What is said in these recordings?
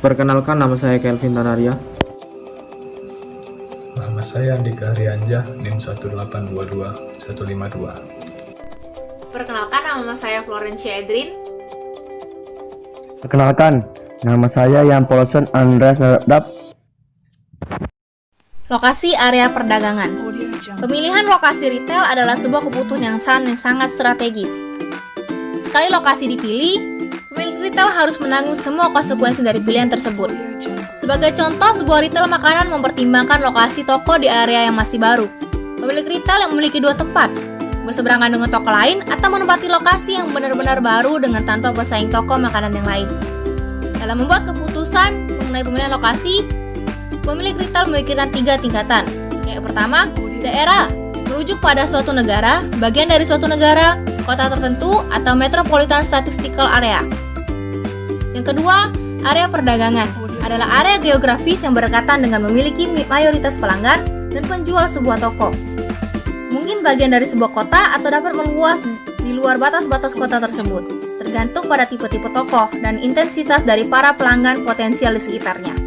Perkenalkan, nama saya Kelvin Tanaria. Nama saya Andika Arianja, NIM 1822152. Perkenalkan, nama saya Florencia Edrin. Perkenalkan, nama saya Yan Polson Andreas Nadab. Lokasi area perdagangan. Pemilihan lokasi retail adalah sebuah keputusan yang sangat strategis. Sekali lokasi dipilih, pemilik retail harus menanggung semua konsekuensi dari pilihan tersebut. Sebagai contoh, sebuah retail makanan mempertimbangkan lokasi toko di area yang masih baru. Pemilik retail yang memiliki dua tempat, berseberangan dengan toko lain atau menempati lokasi yang benar-benar baru dengan tanpa bersaing toko makanan yang lain. Dalam membuat keputusan mengenai pemilihan lokasi, pemilik retail memikirkan 3 tingkatan. Yang pertama, daerah, merujuk pada suatu negara, bagian dari suatu negara, kota tertentu, atau metropolitan statistical area. Yang kedua, area perdagangan adalah area geografis yang berdekatan dengan memiliki mayoritas pelanggan dan penjual sebuah toko. Mungkin bagian dari sebuah kota atau dapat meluas di luar batas-batas kota tersebut, tergantung pada tipe-tipe toko dan intensitas dari para pelanggan potensial di sekitarnya.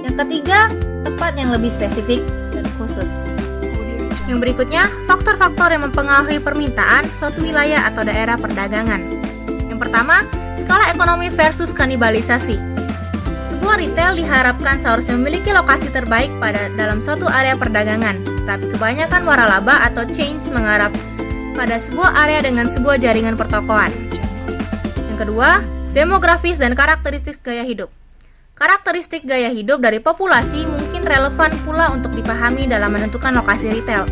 Yang ketiga, tempat yang lebih spesifik dan khusus. Yang berikutnya, faktor-faktor yang mempengaruhi permintaan suatu wilayah atau daerah perdagangan. Yang pertama, skala ekonomi versus kanibalisasi. Sebuah retail diharapkan seharusnya memiliki lokasi terbaik dalam suatu area perdagangan, tapi kebanyakan waralaba atau chains mengharap pada sebuah area dengan sebuah jaringan pertokoan. Yang kedua, demografis dan karakteristik gaya hidup. Karakteristik gaya hidup dari populasi mungkin relevan pula untuk dipahami dalam menentukan lokasi retail.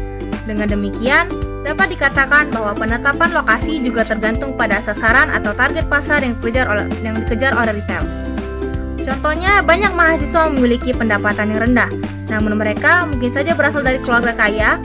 Dengan demikian, dapat dikatakan bahwa penetapan lokasi juga tergantung pada sasaran atau target pasar yang dikejar oleh retail. Contohnya, banyak mahasiswa memiliki pendapatan yang rendah, namun mereka mungkin saja berasal dari keluarga kaya,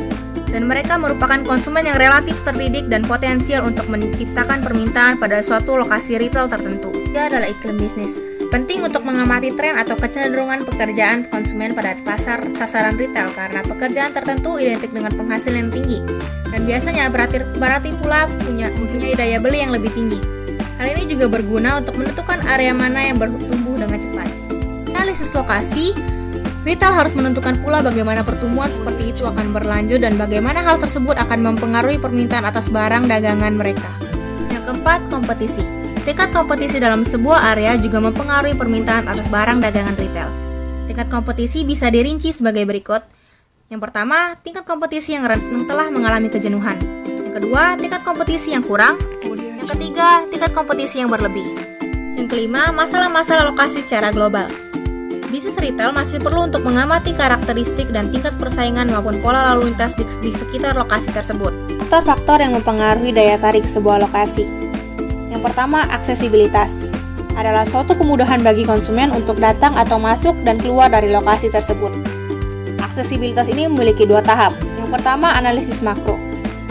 dan mereka merupakan konsumen yang relatif terdidik dan potensial untuk menciptakan permintaan pada suatu lokasi retail tertentu. Ini adalah iklim bisnis. Penting untuk mengamati tren atau kecenderungan pekerjaan konsumen pada pasar sasaran retail karena pekerjaan tertentu identik dengan penghasilan yang tinggi dan biasanya berarti pula mempunyai daya beli yang lebih tinggi. Hal ini juga berguna untuk menentukan area mana yang bertumbuh dengan cepat. Analisis lokasi, retail harus menentukan pula bagaimana pertumbuhan seperti itu akan berlanjut dan bagaimana hal tersebut akan mempengaruhi permintaan atas barang dagangan mereka. Yang keempat, kompetisi. Tingkat kompetisi dalam sebuah area juga mempengaruhi permintaan atas barang dagangan retail. Tingkat kompetisi bisa dirinci sebagai berikut. Yang pertama, tingkat kompetisi yang telah mengalami kejenuhan. Yang kedua, tingkat kompetisi yang kurang. Yang ketiga, tingkat kompetisi yang berlebih. Yang kelima, masalah-masalah lokasi secara global. Bisnis retail masih perlu untuk mengamati karakteristik dan tingkat persaingan maupun pola lalu lintas di sekitar lokasi tersebut. Faktor-faktor yang mempengaruhi daya tarik sebuah lokasi. Yang pertama, aksesibilitas adalah suatu kemudahan bagi konsumen untuk datang atau masuk dan keluar dari lokasi tersebut. Aksesibilitas ini memiliki dua tahap. Yang pertama, analisis makro.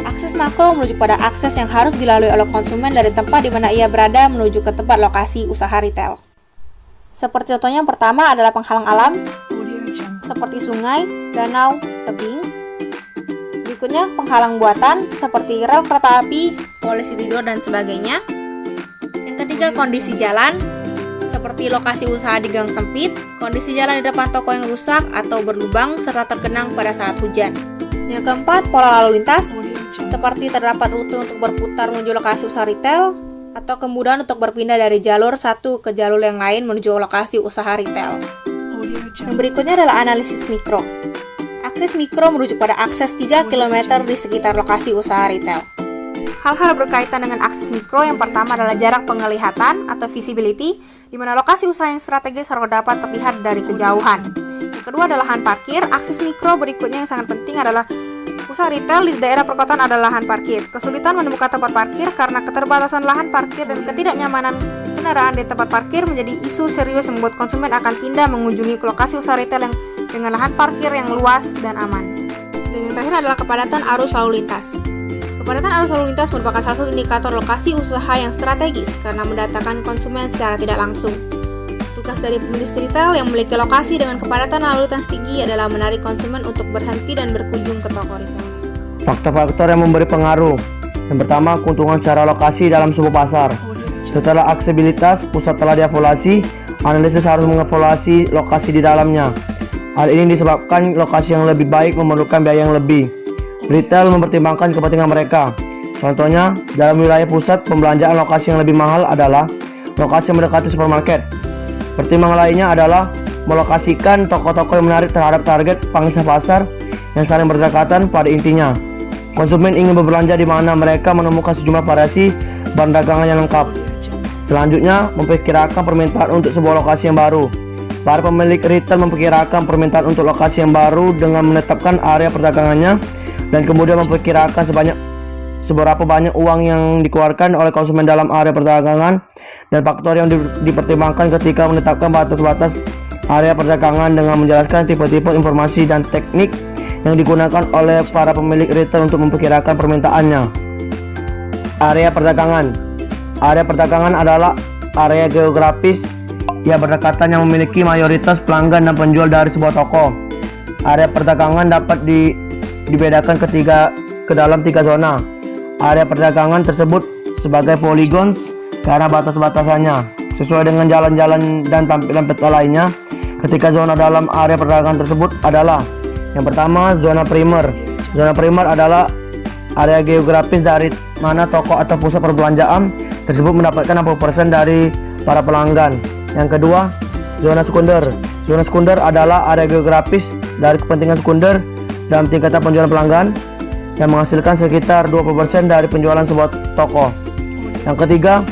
Akses makro merujuk pada akses yang harus dilalui oleh konsumen dari tempat di mana ia berada menuju ke tempat lokasi usaha retail. Seperti contohnya yang pertama adalah penghalang alam, seperti sungai, danau, tebing. Berikutnya, penghalang buatan, seperti rel kereta api, polisi tidur, dan sebagainya. Yang ketiga, kondisi jalan, seperti lokasi usaha di gang sempit, kondisi jalan di depan toko yang rusak atau berlubang, serta tergenang pada saat hujan. Yang keempat, pola lalu lintas, seperti terdapat rute untuk berputar menuju lokasi usaha retail, atau kemudahan untuk berpindah dari jalur satu ke jalur yang lain menuju lokasi usaha retail. Yang berikutnya adalah analisis mikro. Akses mikro merujuk pada akses 3 km di sekitar lokasi usaha retail. Hal-hal berkaitan dengan akses mikro yang pertama adalah jarak penglihatan atau visibility, di mana lokasi usaha yang strategis harus dapat terlihat dari kejauhan. Yang kedua adalah lahan parkir. Akses mikro berikutnya yang sangat penting adalah usaha retail di daerah perkotaan adalah lahan parkir. Kesulitan menemukan tempat parkir karena keterbatasan lahan parkir dan ketidaknyamanan kendaraan di tempat parkir menjadi isu serius yang membuat konsumen akan pindah mengunjungi ke lokasi usaha retail yang dengan lahan parkir yang luas dan aman. Dan yang terakhir adalah kepadatan arus lalu lintas. Kepadatan arus lalu lintas merupakan salah satu indikator lokasi usaha yang strategis karena mendatangkan konsumen secara tidak langsung. Tugas dari pemilik retail yang memiliki lokasi dengan kepadatan lalu lintas tinggi adalah menarik konsumen untuk berhenti dan berkunjung ke toko retail. Faktor-faktor yang memberi pengaruh. Yang pertama, keuntungan secara lokasi dalam sebuah pasar. Setelah aksesibilitas, pusat telah dievaluasi, analisis harus mengevaluasi lokasi di dalamnya. Hal ini disebabkan lokasi yang lebih baik memerlukan biaya yang lebih. Retail mempertimbangkan kepentingan mereka. Contohnya, dalam wilayah pusat pembelanjaan lokasi yang lebih mahal adalah lokasi yang mendekati supermarket. Pertimbangan lainnya adalah melokasikan toko-toko yang menarik terhadap target pangsa pasar yang saling berdekatan. Pada intinya, konsumen ingin berbelanja di mana mereka menemukan sejumlah variasi barang dagangan yang lengkap. Selanjutnya, memperkirakan permintaan untuk sebuah lokasi yang baru. Para pemilik retail memperkirakan permintaan untuk lokasi yang baru dengan menetapkan area perdagangannya dan kemudian memperkirakan seberapa banyak uang yang dikeluarkan oleh konsumen dalam area perdagangan dan faktor yang dipertimbangkan ketika menetapkan batas-batas area perdagangan dengan menjelaskan tipe-tipe informasi dan teknik yang digunakan oleh para pemilik retail untuk memperkirakan permintaannya. Area perdagangan. Area perdagangan adalah area geografis yang berdekatan yang memiliki mayoritas pelanggan dan penjual dari sebuah toko. Area perdagangan dapat dibedakan ke dalam 3 zona. Area perdagangan tersebut sebagai polygons karena batas-batasannya sesuai dengan jalan-jalan dan tampilan peta lainnya. Ketika zona dalam area perdagangan tersebut adalah yang pertama, zona primer. Zona primer adalah area geografis dari mana toko atau pusat perbelanjaan tersebut mendapatkan 60% dari para pelanggan. Yang kedua, zona sekunder. Zona sekunder adalah area geografis dari kepentingan sekunder dalam tingkatan penjualan pelanggan yang menghasilkan sekitar 20% dari penjualan sebuah toko. Yang ketiga,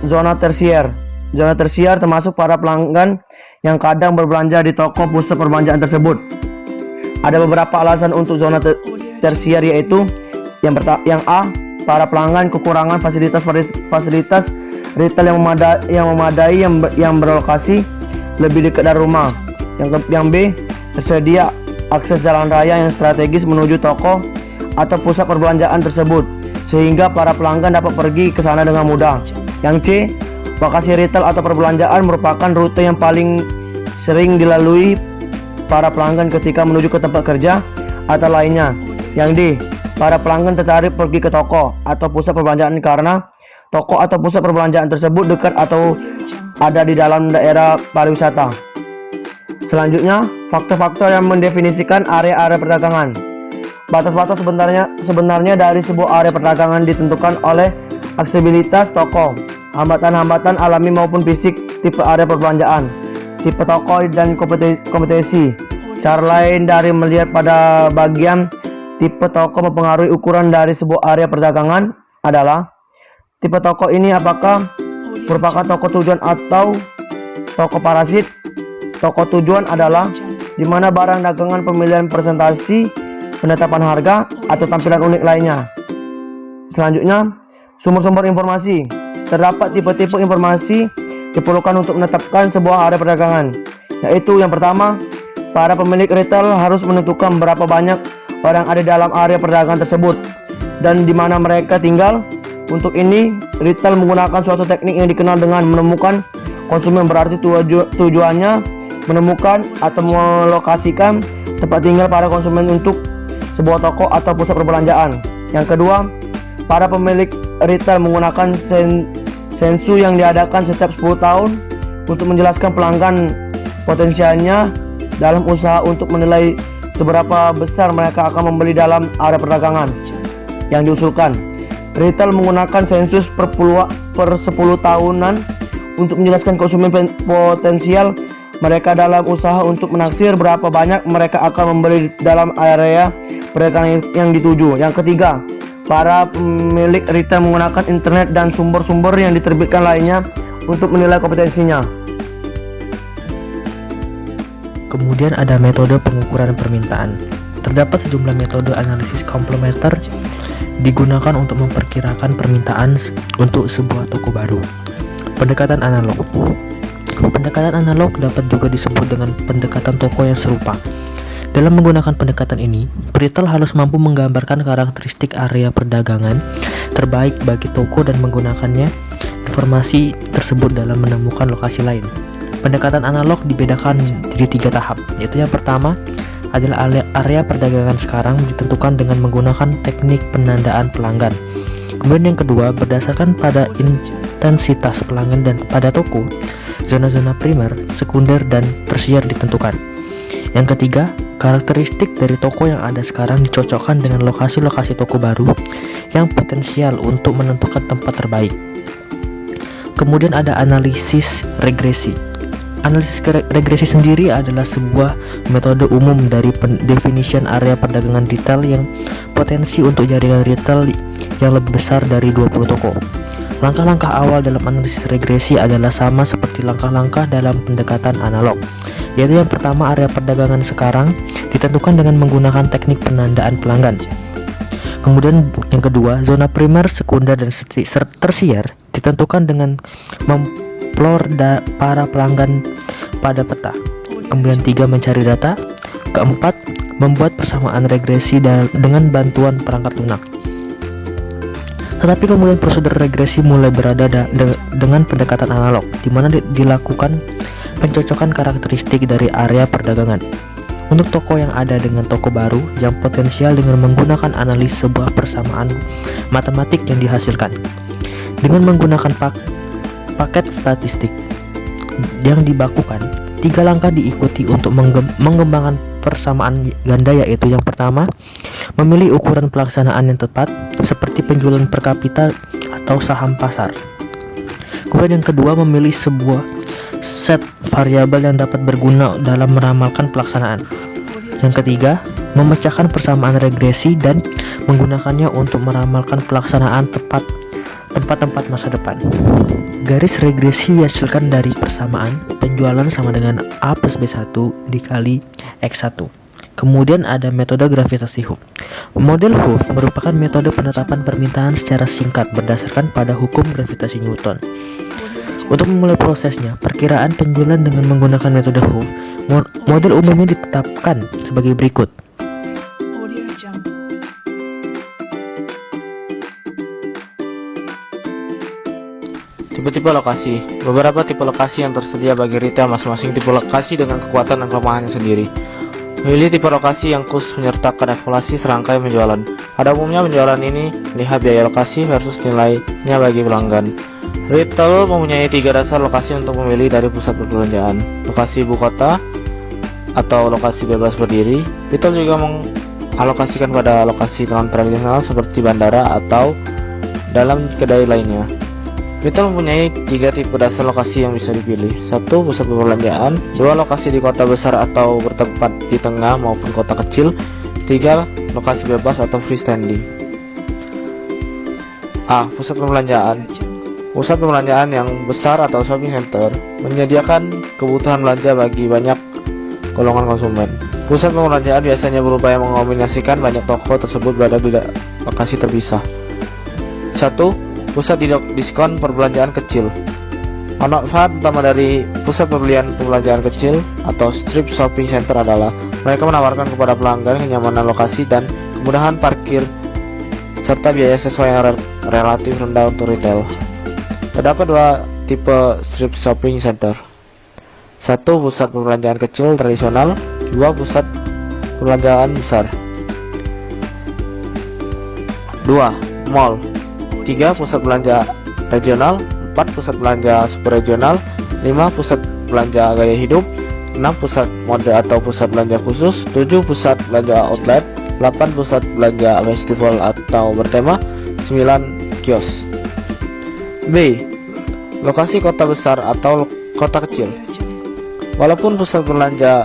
zona tersier. Zona tersier termasuk para pelanggan yang kadang berbelanja di toko pusat perbelanjaan tersebut. Ada beberapa alasan untuk zona tersier, yaitu yang A, para pelanggan kekurangan fasilitas retail yang memadai yang berlokasi lebih dekat dari rumah. Yang B, tersedia akses jalan raya yang strategis menuju toko atau pusat perbelanjaan tersebut sehingga para pelanggan dapat pergi ke sana dengan mudah. Yang C, lokasi retail atau perbelanjaan merupakan rute yang paling sering dilalui para pelanggan ketika menuju ke tempat kerja atau lainnya. Yang D, para pelanggan tertarik pergi ke toko atau pusat perbelanjaan karena toko atau pusat perbelanjaan tersebut dekat atau ada di dalam daerah pariwisata. Selanjutnya, faktor-faktor yang mendefinisikan area-area perdagangan. Batas-batas sebenarnya dari sebuah area perdagangan ditentukan oleh aksesibilitas toko, hambatan-hambatan alami maupun fisik, tipe area perbelanjaan, tipe toko dan kompetensi. Cara lain dari melihat pada bagian tipe toko mempengaruhi ukuran dari sebuah area perdagangan adalah tipe toko ini apakah merupakan toko tujuan atau toko parasit. Toko tujuan adalah di mana barang dagangan pemilihan presentasi, penetapan harga, atau tampilan unik lainnya. Selanjutnya, sumber-sumber informasi. Terdapat tipe-tipe informasi diperlukan untuk menetapkan sebuah area perdagangan, yaitu yang pertama, para pemilik retail harus menentukan berapa banyak orang ada dalam area perdagangan tersebut dan di mana mereka tinggal. Untuk ini, retail menggunakan suatu teknik yang dikenal dengan menemukan konsumen, berarti tujuannya menemukan atau melokasikan tempat tinggal para konsumen untuk sebuah toko atau pusat perbelanjaan. Yang kedua, para pemilik retail menggunakan sensus yang diadakan setiap 10 tahun untuk menjelaskan pelanggan potensialnya dalam usaha untuk menilai seberapa besar mereka akan membeli dalam area perdagangan yang diusulkan. Retail menggunakan sensus per 10 tahunan untuk menjelaskan konsumen potensial mereka dalam usaha untuk menaksir berapa banyak mereka akan membeli dalam area perdagangan yang dituju. Yang ketiga, para pemilik retail menggunakan internet dan sumber-sumber yang diterbitkan lainnya untuk menilai kompetensinya. Kemudian ada metode pengukuran permintaan. Terdapat sejumlah metode analisis komplementer digunakan untuk memperkirakan permintaan untuk sebuah toko baru. Pendekatan analog. Pendekatan analog dapat juga disebut dengan pendekatan toko yang serupa. Dalam menggunakan pendekatan ini, retail harus mampu menggambarkan karakteristik area perdagangan terbaik bagi toko dan menggunakannya informasi tersebut dalam menemukan lokasi lain. Pendekatan analog dibedakan di 3 tahap, yaitu yang pertama adalah area perdagangan sekarang ditentukan dengan menggunakan teknik penandaan pelanggan. Kemudian yang kedua, berdasarkan pada intensitas pelanggan dan pada toko, zona-zona primer, sekunder, dan tersier ditentukan. Yang ketiga, karakteristik dari toko yang ada sekarang dicocokkan dengan lokasi-lokasi toko baru yang potensial untuk menentukan tempat terbaik. Kemudian ada analisis regresi. Analisis regresi sendiri adalah sebuah metode umum dari definition area perdagangan retail yang potensi untuk jaringan retail yang lebih besar dari 20 toko. Langkah-langkah awal dalam analisis regresi adalah sama seperti langkah-langkah dalam pendekatan analog, yaitu yang pertama, area perdagangan sekarang ditentukan dengan menggunakan teknik penandaan pelanggan. Kemudian yang kedua, zona primer, sekunder, dan tersier ditentukan dengan memplor para pelanggan pada peta. Kemudian 3, mencari data. Keempat, membuat persamaan regresi dengan bantuan perangkat lunak. Tetapi kemudian prosedur regresi mulai berada dengan pendekatan analog, di mana dilakukan pencocokan karakteristik dari area perdagangan untuk toko yang ada dengan toko baru yang potensial dengan menggunakan analis sebuah persamaan matematik yang dihasilkan. Dengan menggunakan paket statistik yang dibakukan, 3 langkah diikuti untuk mengembangkan persamaan ganda, yaitu yang pertama, memilih ukuran pelaksanaan yang tepat seperti penjualan per kapita atau saham pasar. Kemudian yang kedua, memilih sebuah set variabel yang dapat berguna dalam meramalkan pelaksanaan. Yang ketiga, memecahkan persamaan regresi dan menggunakannya untuk meramalkan pelaksanaan tempat-tempat masa depan. Garis regresi dihasilkan dari persamaan penjualan sama dengan A plus B1 dikali X1. Kemudian ada metode gravitasi Hooke. Model Hooke merupakan metode penetapan permintaan secara singkat berdasarkan pada hukum gravitasi Newton. Untuk memulai prosesnya, perkiraan penjualan dengan menggunakan metode Hooke, model umumnya ditetapkan sebagai berikut. Tipe-tipe lokasi. Beberapa tipe lokasi yang tersedia bagi retail, masing-masing tipe lokasi dengan kekuatan dan kelemahannya sendiri. Memilih tipe lokasi yang khusus menyertakan evaluasi serangkaian penjualan. Pada umumnya penjualan ini melihat biaya lokasi versus nilainya bagi pelanggan. Retail mempunyai 3 dasar lokasi untuk memilih dari pusat perbelanjaan. Lokasi ibu kota atau lokasi bebas berdiri. Retail juga mengalokasikan pada lokasi non-tradisional seperti bandara atau dalam kedai lainnya. Retail mempunyai 3 tipe dasar lokasi yang bisa dipilih. 1. Pusat perbelanjaan. 2. Lokasi di kota besar atau bertempat di tengah maupun kota kecil. 3. Lokasi bebas atau freestanding. A. Pusat perbelanjaan. Pusat perbelanjaan yang besar atau shopping center menyediakan kebutuhan belanja bagi banyak golongan konsumen. Pusat perbelanjaan biasanya berupaya mengombinasikan banyak toko tersebut berada di lokasi terpisah. 1. Pusat diskon perbelanjaan kecil. Manfaat utama dari pusat perbelanjaan kecil atau strip shopping center adalah mereka menawarkan kepada pelanggan kenyamanan lokasi dan kemudahan parkir serta biaya sesuai yang relatif rendah untuk retail. Terdapat 2 tipe strip shopping center. 1. Pusat perbelanjaan kecil tradisional. 2. Pusat perbelanjaan besar. 2. Mall. 3. Pusat belanja regional. 4. Pusat belanja super regional. 5. Pusat belanja gaya hidup. 6. Pusat mode atau pusat belanja khusus. 7. Pusat belanja outlet. 8. Pusat belanja festival atau bertema. 9. Kios. B. Lokasi kota besar atau kota kecil. Walaupun pusat belanja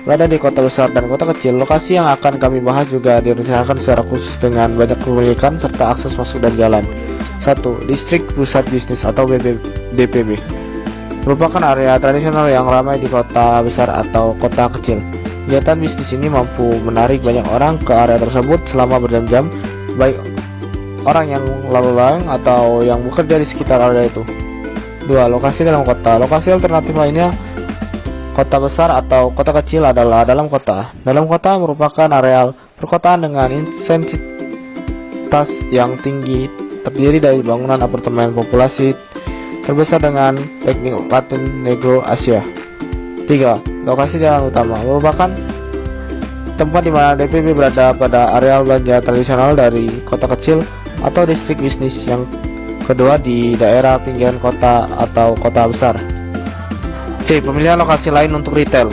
berada di kota besar dan kota kecil, lokasi yang akan kami bahas juga direncanakan secara khusus dengan banyak kepemilikan serta akses masuk dan jalan. 1. Distrik pusat bisnis atau DPB merupakan area tradisional yang ramai di kota besar atau kota kecil. Kegiatan bisnis ini mampu menarik banyak orang ke area tersebut selama berjam-jam, baik orang yang lalu lalang atau yang bekerja di sekitar area itu. 2. Lokasi dalam kota. Lokasi alternatif lainnya kota besar atau kota kecil adalah dalam kota. Dalam kota merupakan areal perkotaan dengan intensitas yang tinggi, terdiri dari bangunan apartemen populasi terbesar dengan teknik Latin Negro Asia. 3. Lokasi jalan utama merupakan tempat di mana DPB berada pada areal belanja tradisional dari kota kecil atau distrik bisnis. Yang kedua di daerah pinggiran kota atau kota besar. C. Pemilihan lokasi lain untuk retail.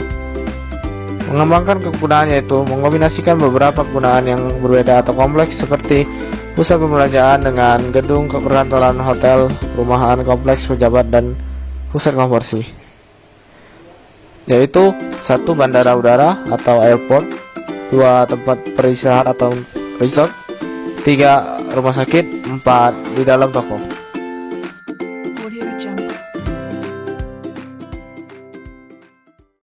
Mengembangkan kegunaannya yaitu mengombinasikan beberapa kegunaan yang berbeda atau kompleks seperti pusat perbelanjaan dengan gedung perkantoran, hotel, perumahan, kompleks pejabat, dan pusat konversi, yaitu 1. Bandara udara atau airport, 2. Tempat peristirahatan atau resort, 3. Rumah sakit, 4. Di dalam toko.